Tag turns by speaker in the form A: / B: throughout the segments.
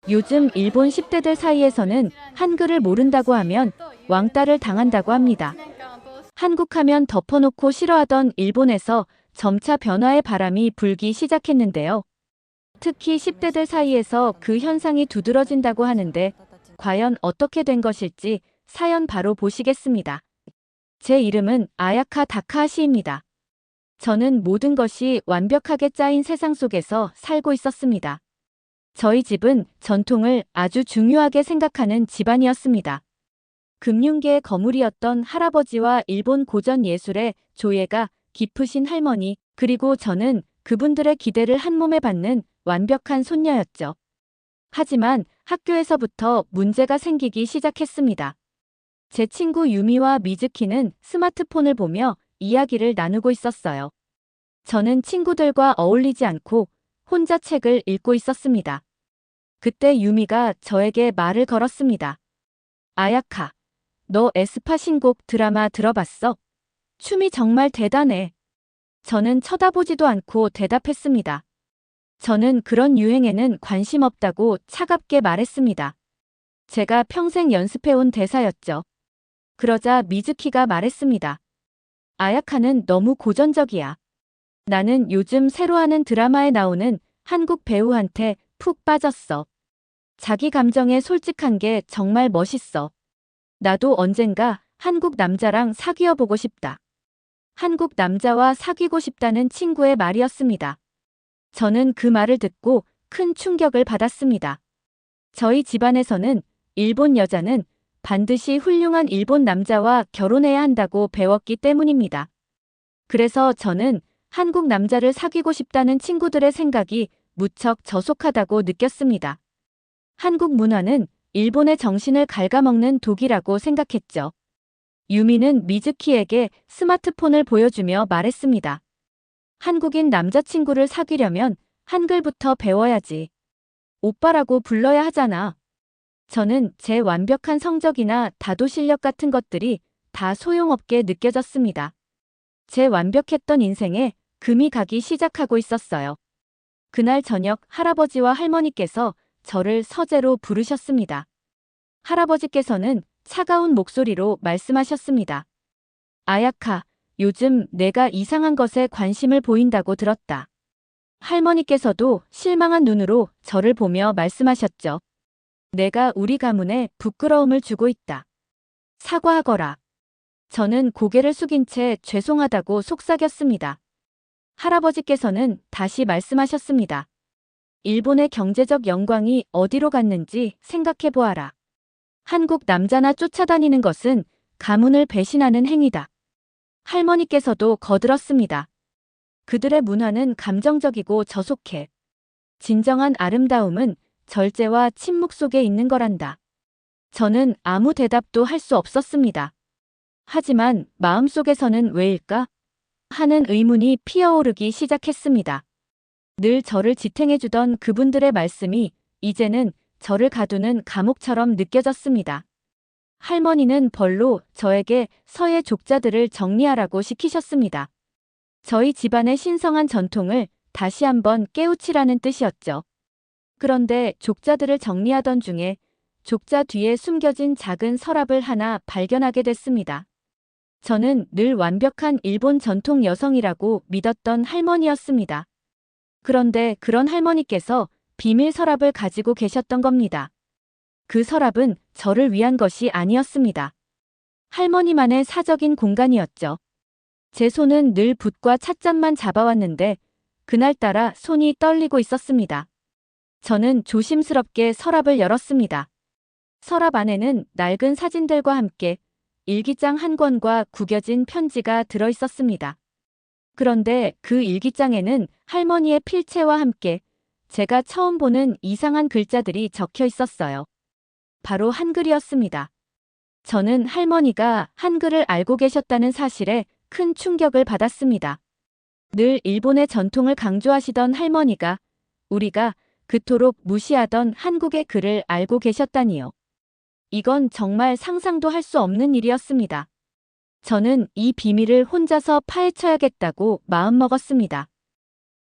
A: 요즘 일본 10대들 사이에서는 한글을 모른다고 하면 왕따를 당한다고 합니다. 한국하면 덮어놓고 싫어하던 일본에서 점차 변화의 바람이 불기 시작했는데요. 특히 10대들 사이에서 그 현상이 두드러진다고 하는데 과연 어떻게 된 것일지 사연 바로 보시겠습니다. 제 이름은 아야카 다카하시입니다. 저는 모든 것이 완벽하게 짜인 세상 속에서 살고 있었습니다. 저희 집은 전통을 아주 중요하게 생각하는 집안이었습니다. 금융계의 거물이었던 할아버지와 일본 고전 예술의 조예가 깊으신 할머니, 그리고 저는 그분들의 기대를 한몸에 받는 완벽한 손녀였죠. 하지만 학교에서부터 문제가 생기기 시작했습니다. 제 친구 유미와 미즈키는 스마트폰을 보며 이야기를 나누고 있었어요. 저는 친구들과 어울리지 않고 혼자 책을 읽고 있었습니다. 그때 유미가 저에게 말을 걸었습니다. 아야카, 너 에스파 신곡 드라마 들어봤어? 춤이 정말 대단해. 저는 쳐다보지도 않고 대답했습니다. 저는 그런 유행에는 관심 없다고 차갑게 말했습니다. 제가 평생 연습해온 대사였죠. 그러자 미즈키가 말했습니다. 아야카는 너무 고전적이야. 나는 요즘 새로 하는 드라마에 나오는 한국 배우한테 푹 빠졌어. 자기 감정에 솔직한 게 정말 멋있어. 나도 언젠가 한국 남자랑 사귀어 보고 싶다. 한국 남자와 사귀고 싶다는 친구의 말이었습니다. 저는 그 말을 듣고 큰 충격을 받았습니다. 저희 집안에서는 일본 여자는 반드시 훌륭한 일본 남자와 결혼해야 한다고 배웠기 때문입니다. 그래서 저는 한국 남자를 사귀고 싶다는 친구들의 생각이 무척 저속하다고 느꼈습니다. 한국 문화는 일본의 정신을 갉아먹는 독이라고 생각했죠. 유미는 미즈키에게 스마트폰을 보여주며 말했습니다. 한국인 남자친구를 사귀려면 한글부터 배워야지. 오빠라고 불러야 하잖아. 저는 제 완벽한 성적이나 다도 실력 같은 것들이 다 소용없게 느껴졌습니다. 제 완벽했던 인생에 금이 가기 시작하고 있었어요. 그날 저녁 할아버지와 할머니께서 저를 서재로 부르셨습니다. 할아버지께서는 차가운 목소리로 말씀하셨습니다. 아야카, 요즘 내가 이상한 것에 관심을 보인다고 들었다. 할머니께서도 실망한 눈으로 저를 보며 말씀하셨죠. 내가 우리 가문에 부끄러움을 주고 있다. 사과하거라. 저는 고개를 숙인 채 죄송하다고 속삭였습니다. 할아버지께서는 다시 말씀하셨습니다. 일본의 경제적 영광이 어디로 갔는지 생각해 보아라. 한국 남자나 쫓아다니는 것은 가문을 배신하는 행위다. 할머니께서도 거들었습니다. 그들의 문화는 감정적이고 저속해. 진정한 아름다움은 절제와 침묵 속에 있는 거란다. 저는 아무 대답도 할 수 없었습니다. 하지만 마음속에서는 왜일까? 하는 의문이 피어오르기 시작했습니다. 늘 저를 지탱해주던 그분들의 말씀이 이제는 저를 가두는 감옥처럼 느껴졌습니다. 할머니는 벌로 저에게 서예 족자들을 정리하라고 시키셨습니다. 저희 집안의 신성한 전통을 다시 한번 깨우치라는 뜻이었죠. 그런데 족자들을 정리하던 중에 족자 뒤에 숨겨진 작은 서랍을 하나 발견하게 됐습니다. 저는 늘 완벽한 일본 전통 여성이라고 믿었던 할머니였습니다. 그런데 그런 할머니께서 비밀 서랍을 가지고 계셨던 겁니다. 그 서랍은 저를 위한 것이 아니었습니다. 할머니만의 사적인 공간이었죠. 제 손은 늘 붓과 찻잔만 잡아왔는데 그날따라 손이 떨리고 있었습니다. 저는 조심스럽게 서랍을 열었습니다. 서랍 안에는 낡은 사진들과 함께 일기장 한 권과 구겨진 편지가 들어 있었습니다. 그런데 그 일기장에는 할머니의 필체와 함께 제가 처음 보는 이상한 글자들이 적혀 있었어요. 바로 한글이었습니다. 저는 할머니가 한글을 알고 계셨다는 사실에 큰 충격을 받았습니다. 늘 일본의 전통을 강조하시던 할머니가 우리가 그토록 무시하던 한국의 글을 알고 계셨다니요. 이건 정말 상상도 할 수 없는 일이었습니다. 저는 이 비밀을 혼자서 파헤쳐야겠다고 마음먹었습니다.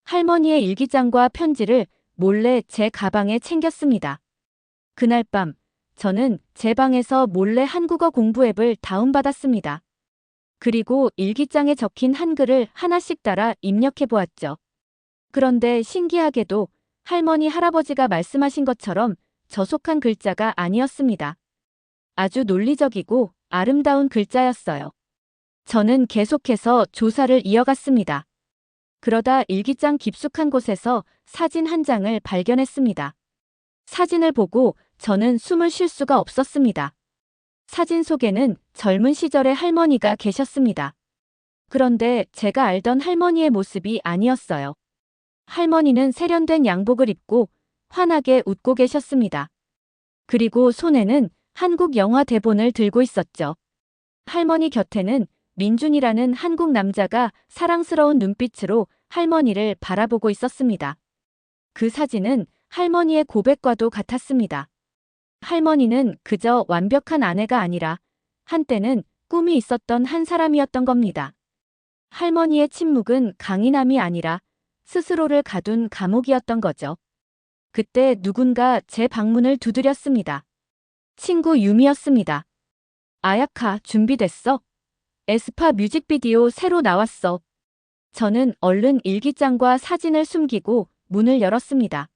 A: 할머니의 일기장과 편지를 몰래 제 가방에 챙겼습니다. 그날 밤, 저는 제 방에서 몰래 한국어 공부 앱을 다운받았습니다. 그리고 일기장에 적힌 한글을 하나씩 따라 입력해 보았죠. 그런데 신기하게도 할머니, 할아버지가 말씀하신 것처럼 저속한 글자가 아니었습니다. 아주 논리적이고 아름다운 글자였어요. 저는 계속해서 조사를 이어갔습니다. 그러다 일기장 깊숙한 곳에서 사진 한 장을 발견했습니다. 사진을 보고 저는 숨을 쉴 수가 없었습니다. 사진 속에는 젊은 시절의 할머니가 계셨습니다. 그런데 제가 알던 할머니의 모습이 아니었어요. 할머니는 세련된 양복을 입고 환하게 웃고 계셨습니다. 그리고 손에는 한국 영화 대본을 들고 있었죠. 할머니 곁에는 민준이라는 한국 남자가 사랑스러운 눈빛으로 할머니를 바라보고 있었습니다. 그 사진은 할머니의 고백과도 같았습니다. 할머니는 그저 완벽한 아내가 아니라 한때는 꿈이 있었던 한 사람이었던 겁니다. 할머니의 침묵은 강인함이 아니라 스스로를 가둔 감옥이었던 거죠. 그때 누군가 제 방문을 두드렸습니다. 친구 유미였습니다. 아야카, 준비됐어? 에스파 뮤직비디오 새로 나왔어. 저는 얼른 일기장과 사진을 숨기고 문을 열었습니다.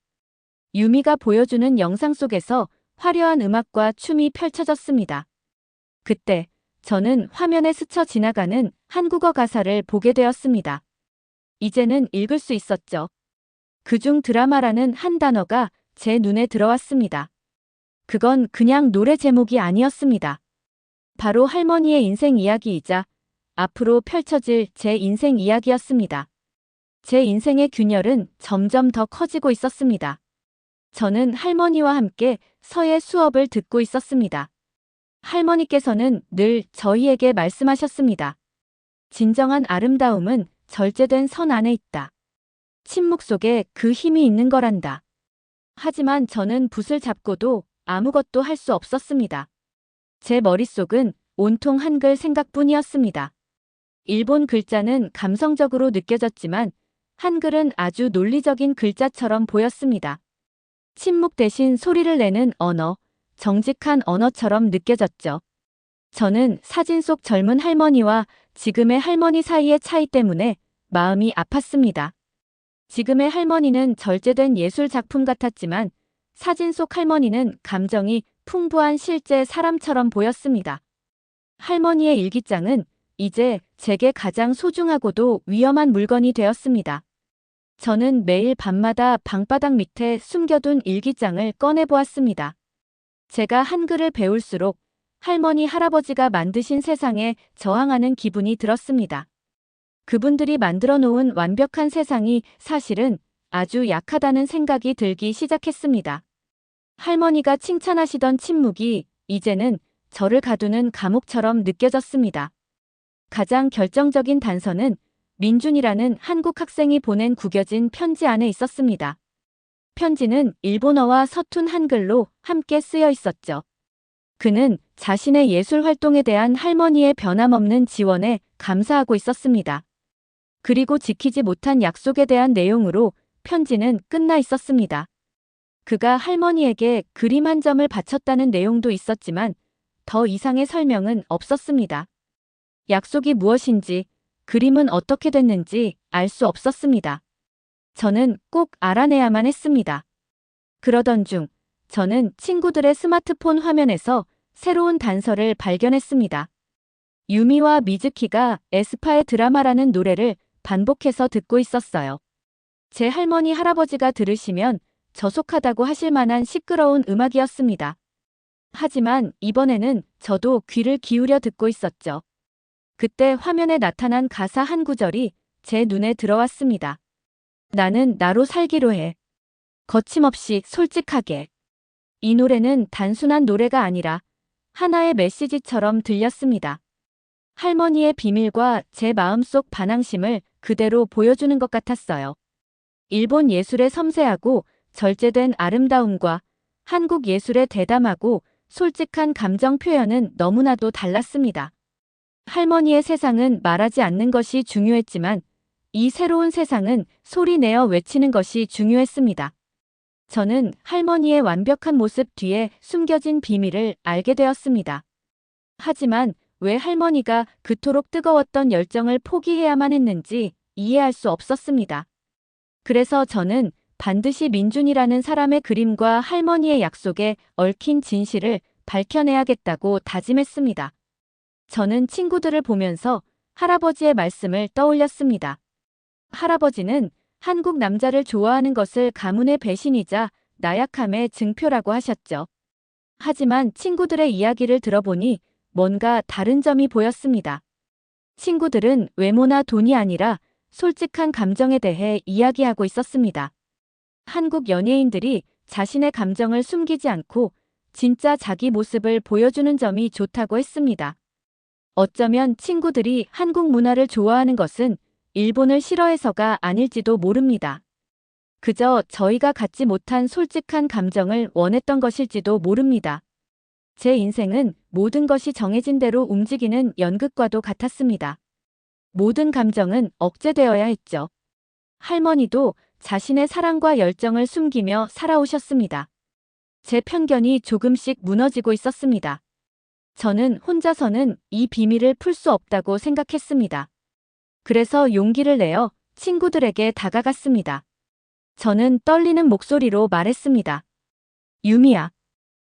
A: 유미가 보여주는 영상 속에서 화려한 음악과 춤이 펼쳐졌습니다. 그때 저는 화면에 스쳐 지나가는 한국어 가사를 보게 되었습니다. 이제는 읽을 수 있었죠. 그중 드라마라는 한 단어가 제 눈에 들어왔습니다. 그건 그냥 노래 제목이 아니었습니다. 바로 할머니의 인생 이야기이자 앞으로 펼쳐질 제 인생 이야기였습니다. 제 인생의 균열은 점점 더 커지고 있었습니다. 저는 할머니와 함께 서예 수업을 듣고 있었습니다. 할머니께서는 늘 저희에게 말씀하셨습니다. 진정한 아름다움은 절제된 선 안에 있다. 침묵 속에 그 힘이 있는 거란다. 하지만 저는 붓을 잡고도 아무것도 할 수 없었습니다. 제 머릿속은 온통 한글 생각뿐이었습니다. 일본 글자는 감성적으로 느껴졌지만 한글은 아주 논리적인 글자처럼 보였습니다. 침묵 대신 소리를 내는 언어, 정직한 언어처럼 느껴졌죠. 저는 사진 속 젊은 할머니와 지금의 할머니 사이의 차이 때문에 마음이 아팠습니다. 지금의 할머니는 절제된 예술 작품 같았지만 사진 속 할머니는 감정이 풍부한 실제 사람처럼 보였습니다. 할머니의 일기장은 이제 제게 가장 소중하고도 위험한 물건이 되었습니다. 저는 매일 밤마다 방바닥 밑에 숨겨둔 일기장을 꺼내보았습니다. 제가 한글을 배울수록 할머니, 할아버지가 만드신 세상에 저항하는 기분이 들었습니다. 그분들이 만들어 놓은 완벽한 세상이 사실은 아주 약하다는 생각이 들기 시작했습니다. 할머니가 칭찬하시던 침묵이 이제는 저를 가두는 감옥처럼 느껴졌습니다. 가장 결정적인 단서는 민준이라는 한국 학생이 보낸 구겨진 편지 안에 있었습니다. 편지는 일본어와 서툰 한글로 함께 쓰여 있었죠. 그는 자신의 예술 활동에 대한 할머니의 변함없는 지원에 감사하고 있었습니다. 그리고 지키지 못한 약속에 대한 내용으로 편지는 끝나 있었습니다. 그가 할머니에게 그림 한 점을 바쳤다는 내용도 있었지만 더 이상의 설명은 없었습니다. 약속이 무엇인지, 그림은 어떻게 됐는지 알 수 없었습니다. 저는 꼭 알아내야만 했습니다. 그러던 중 저는 친구들의 스마트폰 화면에서 새로운 단서를 발견했습니다. 유미와 미즈키가 에스파의 드라마라는 노래를 반복해서 듣고 있었어요. 제 할머니, 할아버지가 들으시면 저속하다고 하실 만한 시끄러운 음악이었습니다. 하지만 이번에는 저도 귀를 기울여 듣고 있었죠. 그때 화면에 나타난 가사 한 구절이 제 눈에 들어왔습니다. 나는 나로 살기로 해. 거침없이 솔직하게. 이 노래는 단순한 노래가 아니라 하나의 메시지처럼 들렸습니다. 할머니의 비밀과 제 마음속 반항심을 그대로 보여주는 것 같았어요. 일본 예술의 섬세하고 절제된 아름다움과 한국 예술의 대담하고 솔직한 감정 표현은 너무나도 달랐습니다. 할머니의 세상은 말하지 않는 것이 중요했지만 이 새로운 세상은 소리 내어 외치는 것이 중요했습니다. 저는 할머니의 완벽한 모습 뒤에 숨겨진 비밀을 알게 되었습니다. 하지만 왜 할머니가 그토록 뜨거웠던 열정을 포기해야만 했는지 이해할 수 없었습니다. 그래서 저는 반드시 민준이라는 사람의 그림과 할머니의 약속에 얽힌 진실을 밝혀내야겠다고 다짐했습니다. 저는 친구들을 보면서 할아버지의 말씀을 떠올렸습니다. 할아버지는 한국 남자를 좋아하는 것을 가문의 배신이자 나약함의 증표라고 하셨죠. 하지만 친구들의 이야기를 들어보니 뭔가 다른 점이 보였습니다. 친구들은 외모나 돈이 아니라 솔직한 감정에 대해 이야기하고 있었습니다. 한국 연예인들이 자신의 감정을 숨기지 않고 진짜 자기 모습을 보여주는 점이 좋다고 했습니다. 어쩌면 친구들이 한국 문화를 좋아하는 것은 일본을 싫어해서가 아닐지도 모릅니다. 그저 저희가 갖지 못한 솔직한 감정을 원했던 것일지도 모릅니다. 제 인생은 모든 것이 정해진 대로 움직이는 연극과도 같았습니다. 모든 감정은 억제되어야 했죠. 할머니도 자신의 사랑과 열정을 숨기며 살아오셨습니다. 제 편견이 조금씩 무너지고 있었습니다. 저는 혼자서는 이 비밀을 풀 수 없다고 생각했습니다. 그래서 용기를 내어 친구들에게 다가갔습니다. 저는 떨리는 목소리로 말했습니다. 유미야,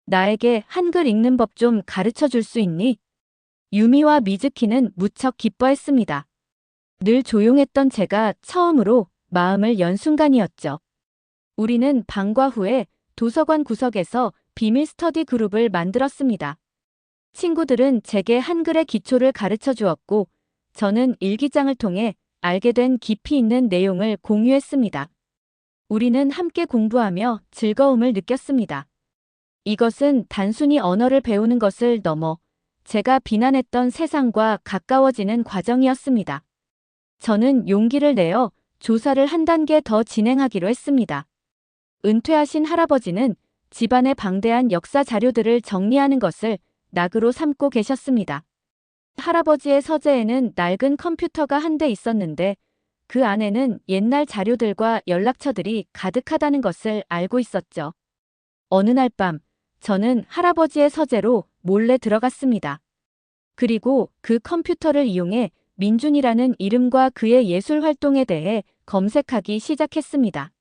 A: 나에게 한글 읽는 법 좀 가르쳐 줄 수 있니? 유미와 미즈키는 무척 기뻐했습니다. 늘 조용했던 제가 처음으로 마음을 연 순간이었죠. 우리는 방과 후에 도서관 구석에서 비밀 스터디 그룹을 만들었습니다. 친구들은 제게 한글의 기초를 가르쳐 주었고, 저는 일기장을 통해 알게 된 깊이 있는 내용을 공유했습니다. 우리는 함께 공부하며 즐거움을 느꼈습니다. 이것은 단순히 언어를 배우는 것을 넘어 제가 비난했던 세상과 가까워지는 과정이었습니다. 저는 용기를 내어 조사를 한 단계 더 진행하기로 했습니다. 은퇴하신 할아버지는 집안의 방대한 역사 자료들을 정리하는 것을 낙으로 삼고 계셨습니다. 할아버지의 서재에는 낡은 컴퓨터가 한 대 있었는데 그 안에는 옛날 자료들과 연락처들이 가득하다는 것을 알고 있었죠. 어느 날 밤, 저는 할아버지의 서재로 몰래 들어갔습니다. 그리고 그 컴퓨터를 이용해 민준이라는 이름과 그의 예술 활동에 대해 검색하기 시작했습니다.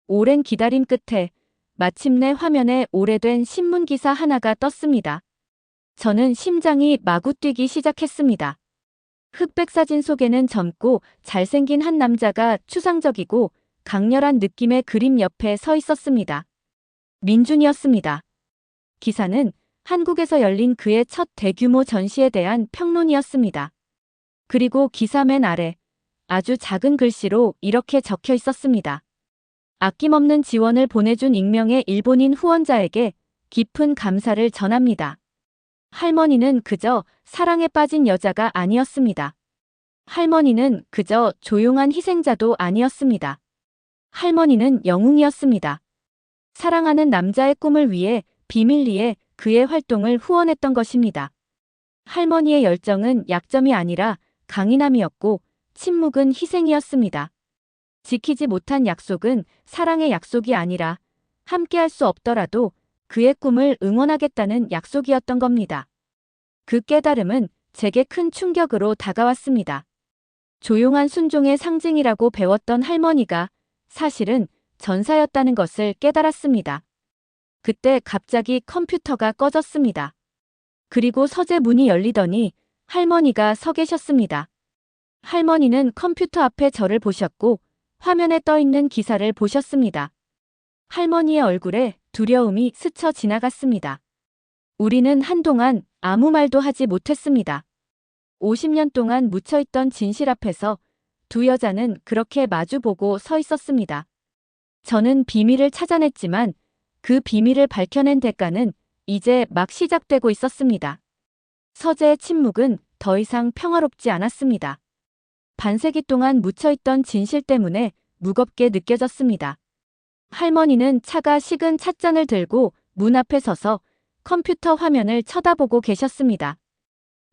A: 오랜 기다림 끝에 마침내 화면에 오래된 신문 기사 하나가 떴습니다. 저는 심장이 마구 뛰기 시작했습니다. 흑백 사진 속에는 젊고 잘생긴 한 남자가 추상적이고 강렬한 느낌의 그림 옆에 서 있었습니다. 민준이었습니다. 기사는 한국에서 열린 그의 첫 대규모 전시에 대한 평론이었습니다. 그리고 기사 맨 아래 아주 작은 글씨로 이렇게 적혀 있었습니다. 아낌없는 지원을 보내준 익명의 일본인 후원자에게 깊은 감사를 전합니다. 할머니는 그저 사랑에 빠진 여자가 아니었습니다. 할머니는 그저 조용한 희생자도 아니었습니다. 할머니는 영웅이었습니다. 사랑하는 남자의 꿈을 위해 비밀리에 그의 활동을 후원했던 것입니다. 할머니의 열정은 약점이 아니라 강인함이었고 침묵은 희생이었습니다. 지키지 못한 약속은 사랑의 약속이 아니라 함께할 수 없더라도 그의 꿈을 응원하겠다는 약속이었던 겁니다. 그 깨달음은 제게 큰 충격으로 다가왔습니다. 조용한 순종의 상징이라고 배웠던 할머니가 사실은 전사였다는 것을 깨달았습니다. 그때 갑자기 컴퓨터가 꺼졌습니다. 그리고 서재 문이 열리더니 할머니가 서 계셨습니다. 할머니는 컴퓨터 앞에 저를 보셨고 화면에 떠 있는 기사를 보셨습니다. 할머니의 얼굴에 두려움이 스쳐 지나갔습니다. 우리는 한동안 아무 말도 하지 못했습니다. 50년 동안 묻혀있던 진실 앞에서 두 여자는 그렇게 마주보고 서 있었습니다. 저는 비밀을 찾아냈지만 그 비밀을 밝혀낸 대가는 이제 막 시작되고 있었습니다. 서재의 침묵은 더 이상 평화롭지 않았습니다. 반세기 동안 묻혀있던 진실 때문에 무겁게 느껴졌습니다. 할머니는 차가 식은 찻잔을 들고 문 앞에 서서 컴퓨터 화면을 쳐다보고 계셨습니다.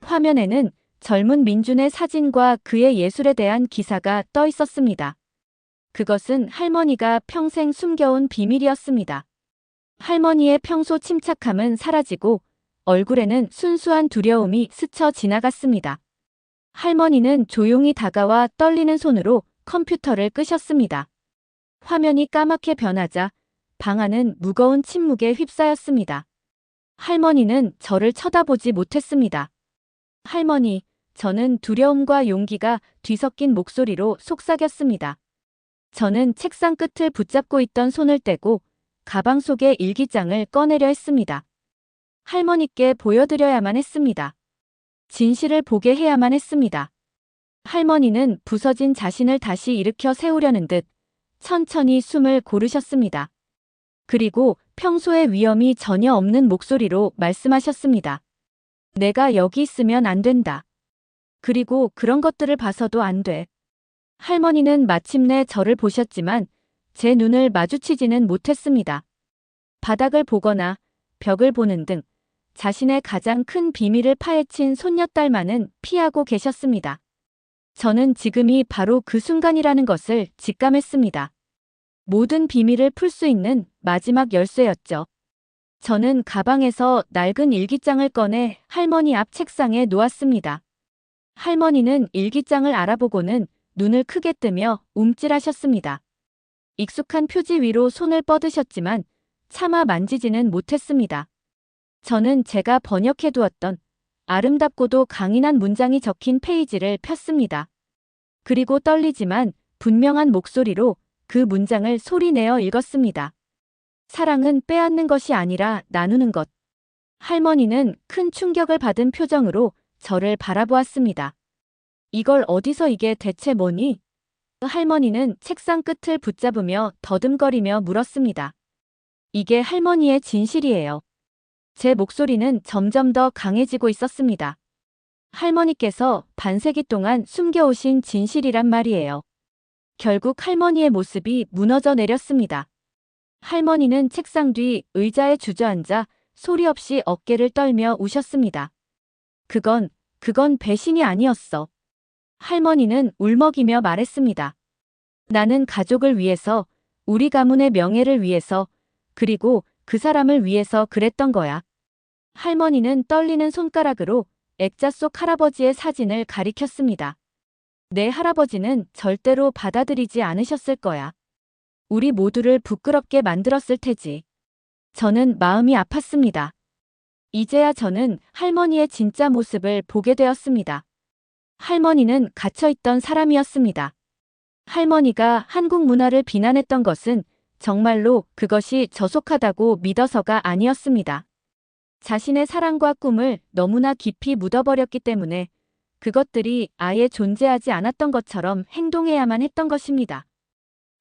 A: 화면에는 젊은 민준의 사진과 그의 예술에 대한 기사가 떠 있었습니다. 그것은 할머니가 평생 숨겨온 비밀이었습니다. 할머니의 평소 침착함은 사라지고 얼굴에는 순수한 두려움이 스쳐 지나갔습니다. 할머니는 조용히 다가와 떨리는 손으로 컴퓨터를 끄셨습니다. 화면이 까맣게 변하자 방 안은 무거운 침묵에 휩싸였습니다. 할머니는 저를 쳐다보지 못했습니다. 할머니, 저는 두려움과 용기가 뒤섞인 목소리로 속삭였습니다. 저는 책상 끝을 붙잡고 있던 손을 떼고 가방 속의 일기장을 꺼내려 했습니다. 할머니께 보여드려야만 했습니다. 진실을 보게 해야만 했습니다. 할머니는 부서진 자신을 다시 일으켜 세우려는 듯 천천히 숨을 고르셨습니다. 그리고 평소의 위험이 전혀 없는 목소리로 말씀하셨습니다. 내가 여기 있으면 안 된다. 그리고 그런 것들을 봐서도 안 돼. 할머니는 마침내 저를 보셨지만 제 눈을 마주치지는 못했습니다. 바닥을 보거나 벽을 보는 등 자신의 가장 큰 비밀을 파헤친 손녀딸만은 피하고 계셨습니다. 저는 지금이 바로 그 순간이라는 것을 직감했습니다. 모든 비밀을 풀 수 있는 마지막 열쇠였죠. 저는 가방에서 낡은 일기장을 꺼내 할머니 앞 책상에 놓았습니다. 할머니는 일기장을 알아보고는 눈을 크게 뜨며 움찔하셨습니다. 익숙한 표지 위로 손을 뻗으셨지만 차마 만지지는 못했습니다. 저는 제가 번역해두었던 아름답고도 강인한 문장이 적힌 페이지를 폈습니다. 그리고 떨리지만 분명한 목소리로 그 문장을 소리내어 읽었습니다. 사랑은 빼앗는 것이 아니라 나누는 것. 할머니는 큰 충격을 받은 표정으로 저를 바라보았습니다. 이걸 어디서 이게 대체 뭐니? 할머니는 책상 끝을 붙잡으며 더듬거리며 물었습니다. 이게 할머니의 진실이에요. 제 목소리는 점점 더 강해지고 있었습니다. 할머니께서 반세기 동안 숨겨오신 진실이란 말이에요. 결국 할머니의 모습이 무너져 내렸습니다. 할머니는 책상 뒤 의자에 주저앉아 소리 없이 어깨를 떨며 우셨습니다. 그건 배신이 아니었어. 할머니는 울먹이며 말했습니다. 나는 가족을 위해서, 우리 가문의 명예를 위해서, 그리고 그 사람을 위해서 그랬던 거야. 할머니는 떨리는 손가락으로 액자 속 할아버지의 사진을 가리켰습니다. 내 할아버지는 절대로 받아들이지 않으셨을 거야. 우리 모두를 부끄럽게 만들었을 테지. 저는 마음이 아팠습니다. 이제야 저는 할머니의 진짜 모습을 보게 되었습니다. 할머니는 갇혀있던 사람이었습니다. 할머니가 한국 문화를 비난했던 것은 정말로 그것이 저속하다고 믿어서가 아니었습니다. 자신의 사랑과 꿈을 너무나 깊이 묻어버렸기 때문에 그것들이 아예 존재하지 않았던 것처럼 행동해야만 했던 것입니다.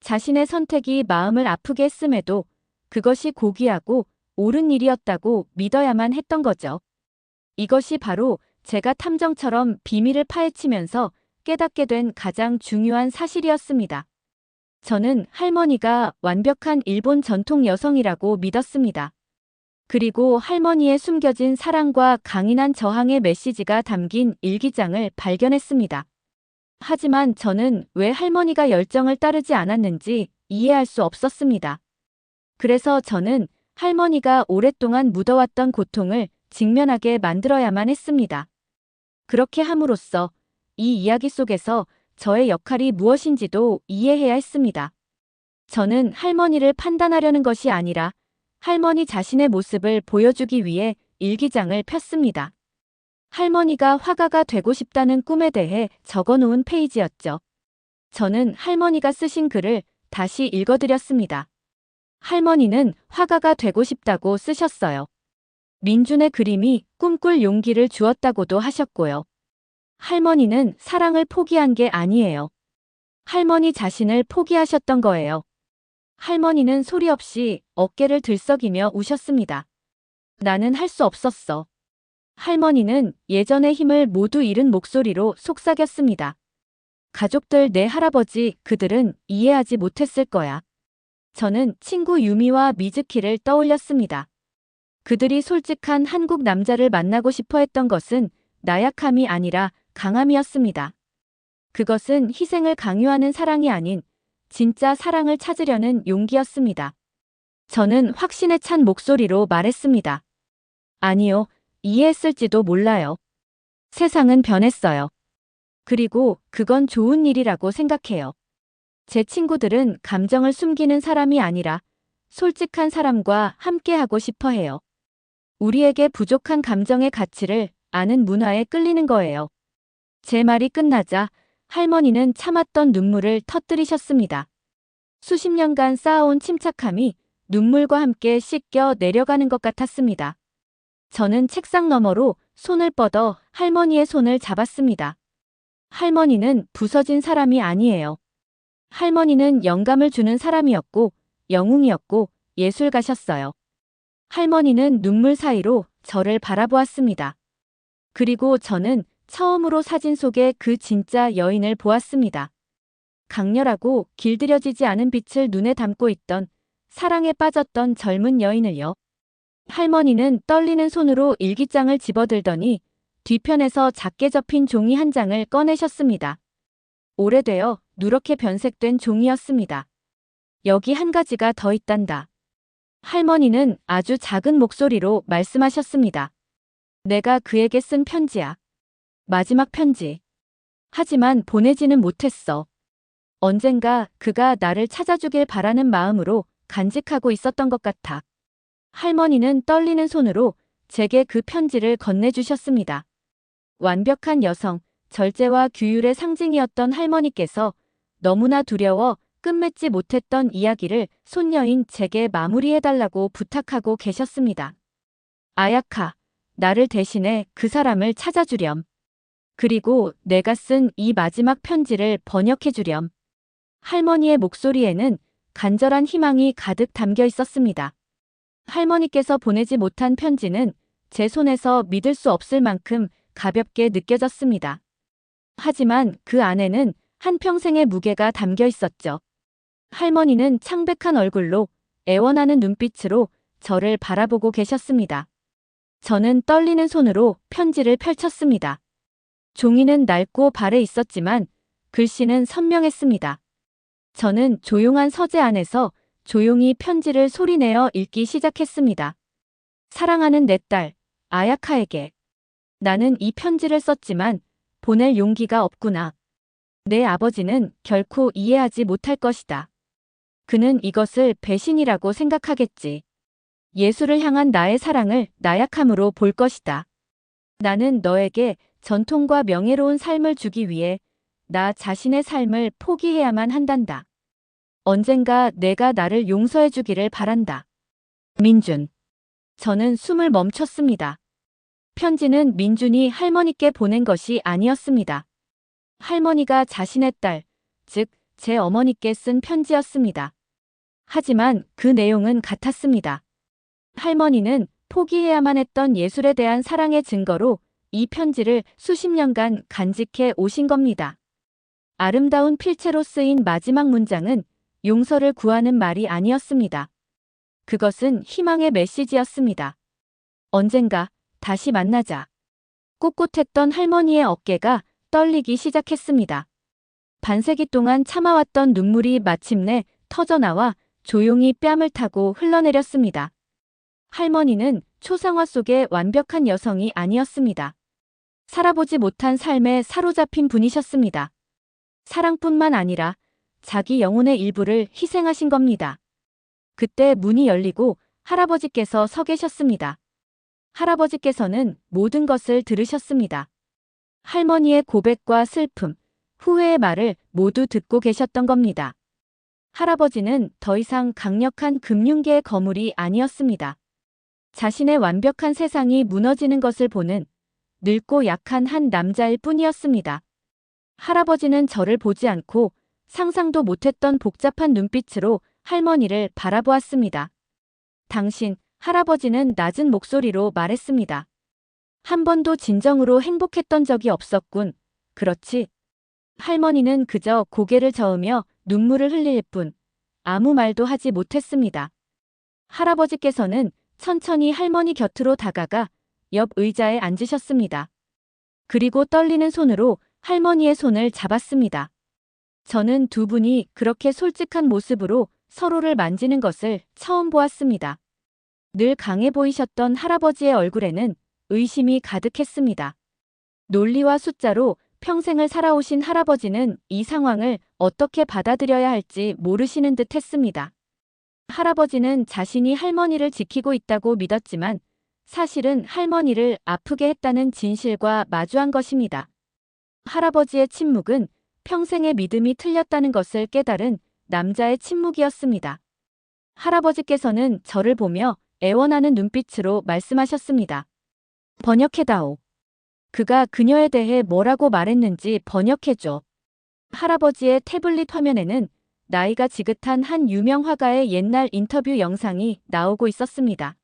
A: 자신의 선택이 마음을 아프게 했음에도 그것이 고귀하고 옳은 일이었다고 믿어야만 했던 거죠. 이것이 바로 제가 탐정처럼 비밀을 파헤치면서 깨닫게 된 가장 중요한 사실이었습니다. 저는 할머니가 완벽한 일본 전통 여성이라고 믿었습니다. 그리고 할머니의 숨겨진 사랑과 강인한 저항의 메시지가 담긴 일기장을 발견했습니다. 하지만 저는 왜 할머니가 열정을 따르지 않았는지 이해할 수 없었습니다. 그래서 저는 할머니가 오랫동안 묻어왔던 고통을 직면하게 만들어야만 했습니다. 그렇게 함으로써 이 이야기 속에서 저의 역할이 무엇인지도 이해해야 했습니다. 저는 할머니를 판단하려는 것이 아니라 할머니 자신의 모습을 보여주기 위해 일기장을 폈습니다. 할머니가 화가가 되고 싶다는 꿈에 대해 적어놓은 페이지였죠. 저는 할머니가 쓰신 글을 다시 읽어드렸습니다. 할머니는 화가가 되고 싶다고 쓰셨어요. 민준의 그림이 꿈꿀 용기를 주었다고도 하셨고요. 할머니는 사랑을 포기한 게 아니에요. 할머니 자신을 포기하셨던 거예요. 할머니는 소리 없이 어깨를 들썩이며 우셨습니다. 나는 할 수 없었어. 할머니는 예전의 힘을 모두 잃은 목소리로 속삭였습니다. 가족들, 내 할아버지, 그들은 이해하지 못했을 거야. 저는 친구 유미와 미즈키를 떠올렸습니다. 그들이 솔직한 한국 남자를 만나고 싶어 했던 것은 나약함이 아니라 강함이었습니다. 그것은 희생을 강요하는 사랑이 아닌 진짜 사랑을 찾으려는 용기였습니다. 저는 확신에 찬 목소리로 말했습니다. 아니요, 이해했을지도 몰라요. 세상은 변했어요. 그리고 그건 좋은 일이라고 생각해요. 제 친구들은 감정을 숨기는 사람이 아니라 솔직한 사람과 함께하고 싶어 해요. 우리에게 부족한 감정의 가치를 아는 문화에 끌리는 거예요. 제 말이 끝나자 할머니는 참았던 눈물을 터뜨리셨습니다. 수십 년간 쌓아온 침착함이 눈물과 함께 씻겨 내려가는 것 같았습니다. 저는 책상 너머로 손을 뻗어 할머니의 손을 잡았습니다. 할머니는 부서진 사람이 아니에요. 할머니는 영감을 주는 사람이었고, 영웅이었고, 예술가셨어요. 할머니는 눈물 사이로 저를 바라보았습니다. 그리고 저는 처음으로 사진 속에 그 진짜 여인을 보았습니다. 강렬하고 길들여지지 않은 빛을 눈에 담고 있던 사랑에 빠졌던 젊은 여인을요. 할머니는 떨리는 손으로 일기장을 집어들더니 뒤편에서 작게 접힌 종이 한 장을 꺼내셨습니다. 오래되어 누렇게 변색된 종이였습니다. 여기 한 가지가 더 있단다. 할머니는 아주 작은 목소리로 말씀하셨습니다. 내가 그에게 쓴 편지야. 마지막 편지. 하지만 보내지는 못했어. 언젠가 그가 나를 찾아주길 바라는 마음으로 간직하고 있었던 것 같아. 할머니는 떨리는 손으로 제게 그 편지를 건네주셨습니다. 완벽한 여성, 절제와 규율의 상징이었던 할머니께서 너무나 두려워 끝맺지 못했던 이야기를 손녀인 제게 마무리해달라고 부탁하고 계셨습니다. 아야카, 나를 대신해 그 사람을 찾아주렴. 그리고 내가 쓴 이 마지막 편지를 번역해주렴. 할머니의 목소리에는 간절한 희망이 가득 담겨 있었습니다. 할머니께서 보내지 못한 편지는 제 손에서 믿을 수 없을 만큼 가볍게 느껴졌습니다. 하지만 그 안에는 한평생의 무게가 담겨 있었죠. 할머니는 창백한 얼굴로 애원하는 눈빛으로 저를 바라보고 계셨습니다. 저는 떨리는 손으로 편지를 펼쳤습니다. 종이는 낡고 발에 있었지만 글씨는 선명했습니다. 저는 조용한 서재 안에서 조용히 편지를 소리내어 읽기 시작했습니다. 사랑하는 내 딸, 아야카에게. 나는 이 편지를 썼지만 보낼 용기가 없구나. 내 아버지는 결코 이해하지 못할 것이다. 그는 이것을 배신이라고 생각하겠지. 예수를 향한 나의 사랑을 나약함으로 볼 것이다. 나는 너에게 전통과 명예로운 삶을 주기 위해 나 자신의 삶을 포기해야만 한단다. 언젠가 내가 나를 용서해 주기를 바란다. 민준. 저는 숨을 멈췄습니다. 편지는 민준이 할머니께 보낸 것이 아니었습니다. 할머니가 자신의 딸, 즉 제 어머니께 쓴 편지였습니다. 하지만 그 내용은 같았습니다. 할머니는 포기해야만 했던 예술에 대한 사랑의 증거로 이 편지를 수십 년간 간직해 오신 겁니다. 아름다운 필체로 쓰인 마지막 문장은 용서를 구하는 말이 아니었습니다. 그것은 희망의 메시지였습니다. 언젠가 다시 만나자. 꼿꼿했던 할머니의 어깨가 떨리기 시작했습니다. 반세기 동안 참아왔던 눈물이 마침내 터져나와 조용히 뺨을 타고 흘러내렸습니다. 할머니는 초상화 속의 완벽한 여성이 아니었습니다. 살아보지 못한 삶에 사로잡힌 분이셨습니다. 사랑뿐만 아니라 자기 영혼의 일부를 희생하신 겁니다. 그때 문이 열리고 할아버지께서 서 계셨습니다. 할아버지께서는 모든 것을 들으셨습니다. 할머니의 고백과 슬픔, 후회의 말을 모두 듣고 계셨던 겁니다. 할아버지는 더 이상 강력한 금융계의 거물이 아니었습니다. 자신의 완벽한 세상이 무너지는 것을 보는 늙고 약한 한 남자일 뿐이었습니다. 할아버지는 저를 보지 않고 상상도 못했던 복잡한 눈빛으로 할머니를 바라보았습니다. 당신, 할아버지는 낮은 목소리로 말했습니다. 한 번도 진정으로 행복했던 적이 없었군. 그렇지? 할머니는 그저 고개를 저으며 눈물을 흘릴 뿐 아무 말도 하지 못했습니다. 할아버지께서는 천천히 할머니 곁으로 다가가 옆 의자에 앉으셨습니다. 그리고 떨리는 손으로 할머니의 손을 잡았습니다. 저는 두 분이 그렇게 솔직한 모습으로 서로를 만지는 것을 처음 보았습니다. 늘 강해 보이셨던 할아버지의 얼굴에는 의심이 가득했습니다. 논리와 숫자로 평생을 살아오신 할아버지는 이 상황을 어떻게 받아들여야 할지 모르시는 듯 했습니다. 할아버지는 자신이 할머니를 지키고 있다고 믿었지만 사실은 할머니를 아프게 했다는 진실과 마주한 것입니다. 할아버지의 침묵은 평생의 믿음이 틀렸다는 것을 깨달은 남자의 침묵이었습니다. 할아버지께서는 저를 보며 애원하는 눈빛으로 말씀하셨습니다. 번역해다오. 그가 그녀에 대해 뭐라고 말했는지 번역해줘. 할아버지의 태블릿 화면에는 나이가 지긋한 한 유명 화가의 옛날 인터뷰 영상이 나오고 있었습니다.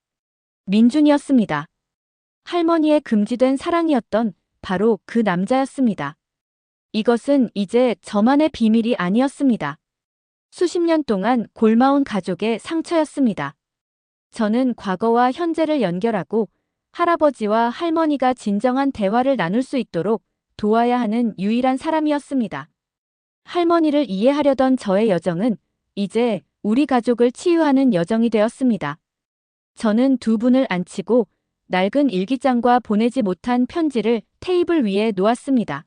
A: 민준이었습니다. 할머니의 금지된 사랑이었던 바로 그 남자였습니다. 이것은 이제 저만의 비밀이 아니었습니다. 수십 년 동안 골마온 가족의 상처였습니다. 저는 과거와 현재를 연결하고 할아버지와 할머니가 진정한 대화를 나눌 수 있도록 도와야 하는 유일한 사람이었습니다. 할머니를 이해하려던 저의 여정은 이제 우리 가족을 치유하는 여정이 되었습니다. 저는 두 분을 앉히고 낡은 일기장과 보내지 못한 편지를 테이블 위에 놓았습니다.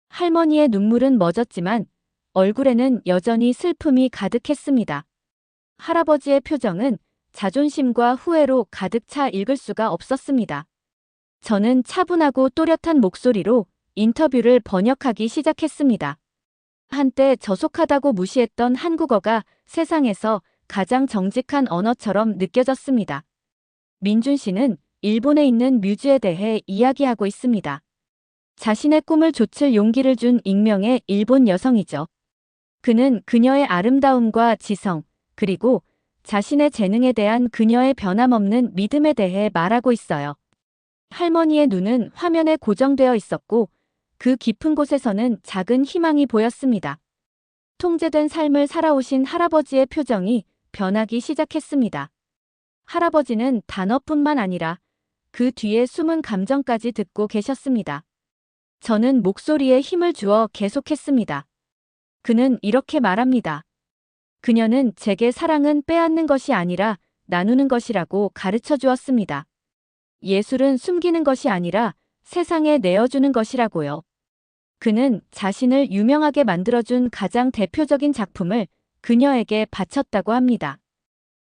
A: 할머니의 눈물은 멎었지만 얼굴에는 여전히 슬픔이 가득했습니다. 할아버지의 표정은 자존심과 후회로 가득 차 읽을 수가 없었습니다. 저는 차분하고 또렷한 목소리로 인터뷰를 번역하기 시작했습니다. 한때 저속하다고 무시했던 한국어가 세상에서 가장 정직한 언어처럼 느껴졌습니다. 민준 씨는 일본에 있는 뮤즈에 대해 이야기하고 있습니다. 자신의 꿈을 좇을 용기를 준 익명의 일본 여성이죠. 그는 그녀의 아름다움과 지성, 그리고 자신의 재능에 대한 그녀의 변함없는 믿음에 대해 말하고 있어요. 할머니의 눈은 화면에 고정되어 있었고 그 깊은 곳에서는 작은 희망이 보였습니다. 통제된 삶을 살아오신 할아버지의 표정이 변하기 시작했습니다. 할아버지는 단어뿐만 아니라 그 뒤에 숨은 감정까지 듣고 계셨습니다. 저는 목소리에 힘을 주어 계속했습니다. 그는 이렇게 말합니다. 그녀는 제게 사랑은 빼앗는 것이 아니라 나누는 것이라고 가르쳐 주었습니다. 예술은 숨기는 것이 아니라 세상에 내어주는 것이라고요. 그는 자신을 유명하게 만들어준 가장 대표적인 작품을 그녀에게 바쳤다고 합니다.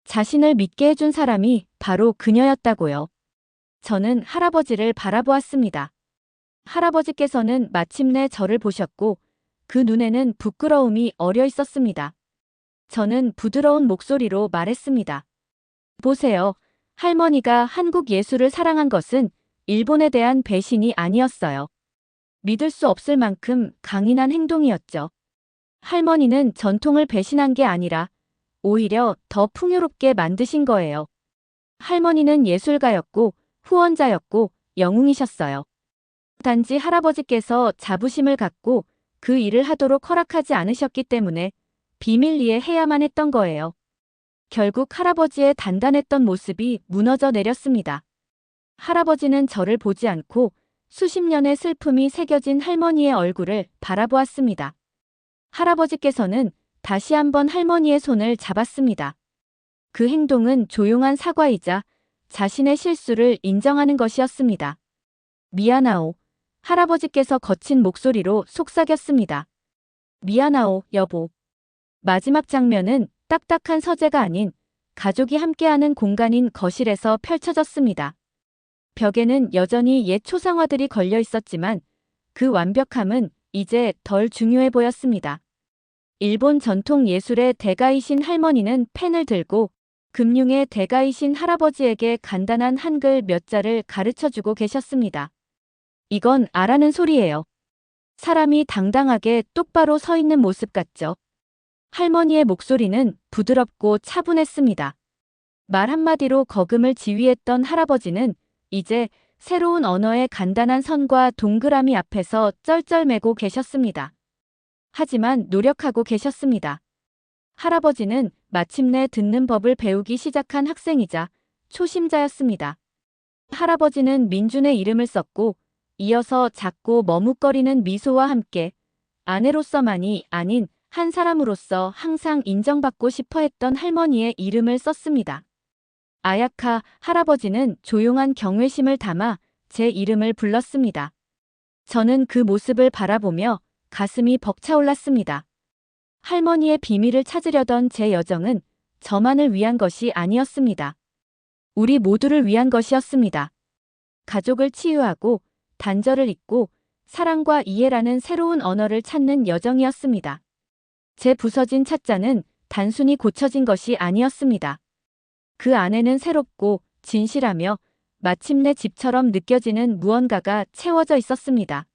A: 자신을 믿게 해준 사람이 바로 그녀였다고요. 저는 할아버지를 바라보았습니다. 할아버지께서는 마침내 저를 보셨고 그 눈에는 부끄러움이 어려 있었습니다. 저는 부드러운 목소리로 말했습니다. 보세요. 할머니가 한국 예술을 사랑한 것은 일본에 대한 배신이 아니었어요. 믿을 수 없을 만큼 강인한 행동이었죠. 할머니는 전통을 배신한 게 아니라 오히려 더 풍요롭게 만드신 거예요. 할머니는 예술가였고 후원자였고 영웅이셨어요. 단지 할아버지께서 자부심을 갖고 그 일을 하도록 허락하지 않으셨기 때문에 비밀리에 해야만 했던 거예요. 결국 할아버지의 단단했던 모습이 무너져 내렸습니다. 할아버지는 저를 보지 않고 수십 년의 슬픔이 새겨진 할머니의 얼굴을 바라보았습니다. 할아버지께서는 다시 한번 할머니의 손을 잡았습니다. 그 행동은 조용한 사과이자 자신의 실수를 인정하는 것이었습니다. 미안하오. 할아버지께서 거친 목소리로 속삭였습니다. 미안하오, 여보. 마지막 장면은 딱딱한 서재가 아닌 가족이 함께하는 공간인 거실에서 펼쳐졌습니다. 벽에는 여전히 옛 초상화들이 걸려 있었지만 그 완벽함은 이제 덜 중요해 보였습니다. 일본 전통 예술의 대가이신 할머니는 펜을 들고 금융의 대가이신 할아버지에게 간단한 한글 몇 자를 가르쳐주고 계셨습니다. 이건 아라는 소리예요. 사람이 당당하게 똑바로 서 있는 모습 같죠? 할머니의 목소리는 부드럽고 차분했습니다. 말 한마디로 거금을 지휘했던 할아버지는 이제 새로운 언어의 간단한 선과 동그라미 앞에서 쩔쩔매고 계셨습니다. 하지만 노력하고 계셨습니다. 할아버지는 마침내 듣는 법을 배우기 시작한 학생이자 초심자였습니다. 할아버지는 민준의 이름을 썼고 이어서 작고 머뭇거리는 미소와 함께 아내로서만이 아닌 한 사람으로서 항상 인정받고 싶어 했던 할머니의 이름을 썼습니다. 아야카 할아버지는 조용한 경외심을 담아 제 이름을 불렀습니다. 저는 그 모습을 바라보며 가슴이 벅차올랐습니다. 할머니의 비밀을 찾으려던 제 여정은 저만을 위한 것이 아니었습니다. 우리 모두를 위한 것이었습니다. 가족을 치유하고 단절을 잇고 사랑과 이해라는 새로운 언어를 찾는 여정이었습니다. 제 부서진 찻잔은 단순히 고쳐진 것이 아니었습니다. 그 안에는 새롭고 진실하며 마침내 집처럼 느껴지는 무언가가 채워져 있었습니다.